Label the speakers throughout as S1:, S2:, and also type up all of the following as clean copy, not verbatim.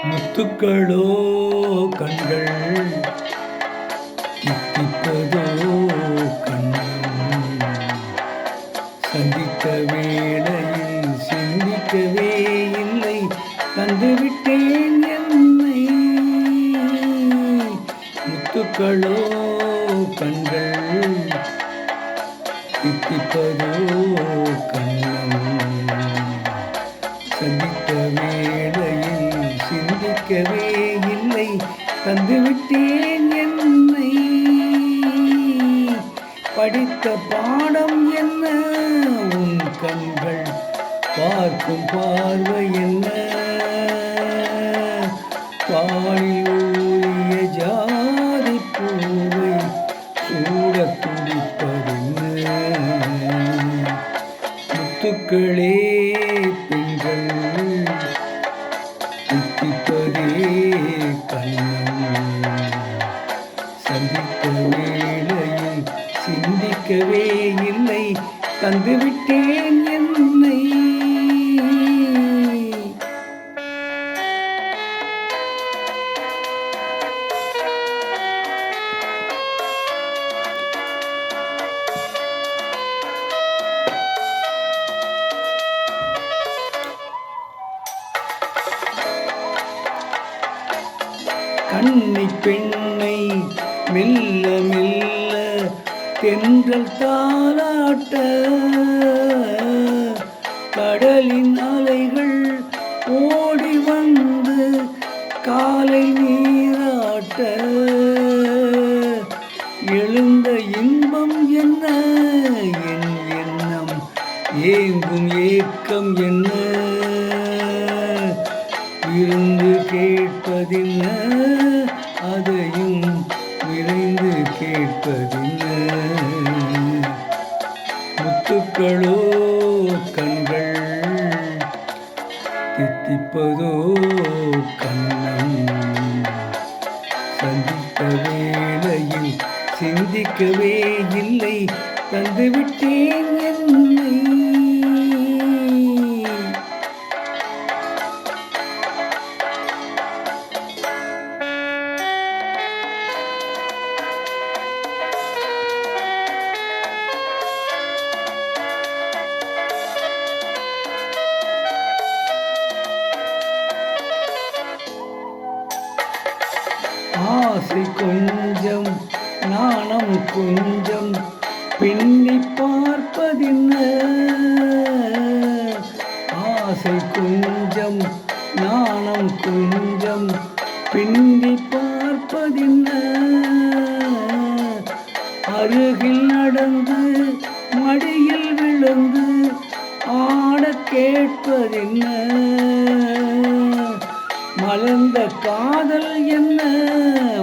S1: முத்துக்களோ கண்கள் தித்திப்பதோ கண்ணம் சந்தித்த வேளையில் சிந்திக்கவே இல்லை தந்துவிட்டேன் என்னை முத்துக்களோ கண்கள் தித்திப்பதோ கண்ணம் சந்தித்த வேளையில் சிந்திக்கவே இல்லை தந்துவிட்டேன் என்னை படித்த பாடம் என்ன உன் கண்கள் பார்க்கும் பார்வை என்ன பாலில் ஊறிய ஜாதி பூவை சூட துடிப்பதென்ன முத்துக்களே பெண்கள் தித்திப்பதே கண்ணம் சந்தித்த வேளையில் சிந்திக்கவே இல்லை தந்துவிட்டேன் என்னை கண்ணி பெண்ணை மெல்ல மெல்ல தென்றல் தாலாட்ட கடலின் அலைகள் ஓடி வந்து காலை நீராட்ட எழுந்த இன்பம் என்ன என் எண்ணம் ஏங்கும் ஏக்கம் என்ன இருந்து கேட்பதென்ன அதையும் விரைந்து கேட்பதென்ன முத்துக்களோ கண்கள் தித்திப்பதோ கண்ணம் சந்தித்த வேளையில் சிந்திக்கவே இல்லை தந்துவிட்டேன் என்னை ஆசை கொஞ்சம் நாணம் கொஞ்சம் பின்னி பார்ப்பதென்ன ஆசை கொஞ்சம் நாணம் கொஞ்சம் பின்னி பார்ப்பதென்ன அருகில் நடந்து மடியில் விழுந்து ஆட கேட்பதென்ன மலர்ந்த காதல் என்ன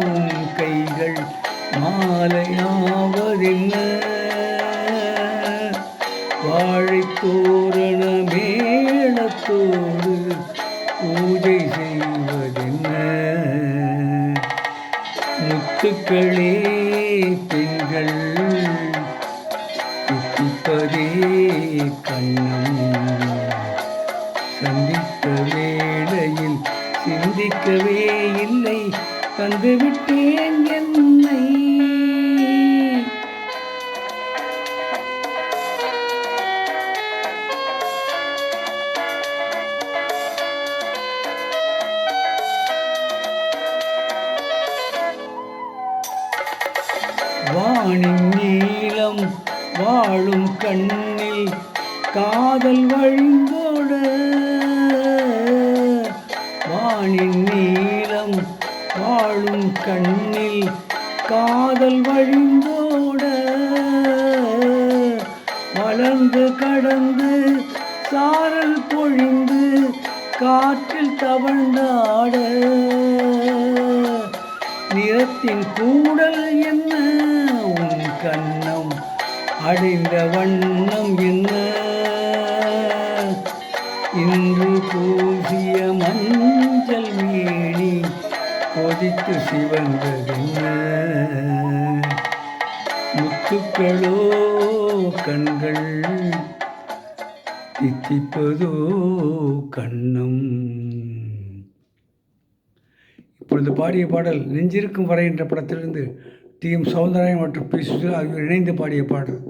S1: உன் கைகள் மாலையாவதென்ன வாழை தோரண மேளத்தோடு பூஜை செய்வதென்ன முத்துக்களே பெண்கள் தித்திப்பதே கண்ணம் சந்தித்த வேளையில் சிந்திக்கவே இல்லை தந்துவிட்டேன் என்னை வானின் நீளம் வாழும் கண்ணில் காதல் வழிந்தோட வானின் நீளம் வாழும் கண்ணில் காதல் வழிந்தோட வளர்ந்து கடந்து சாரல் பொழிந்து காற்றில் தவழ்ந்தாட நிறத்தின் கூடல் என்ன உன் கண்ணம் அடைந்த வண்ணம் என்ன இன்று பூசிய மஞ்சள் மேனி கொதித்து சிவந்ததென்ன முத்துக்களோ கண்கள் தித்திப்பதோ கண்ணம். இப்பொழுது பாடிய பாடல் நெஞ்சிருக்கும் வரை என்ற படத்திலிருந்து டி.எம். சௌந்தரராயன் மற்றும் பி. சுசீலா ஆகியோர் இணைந்து பாடிய பாடல்.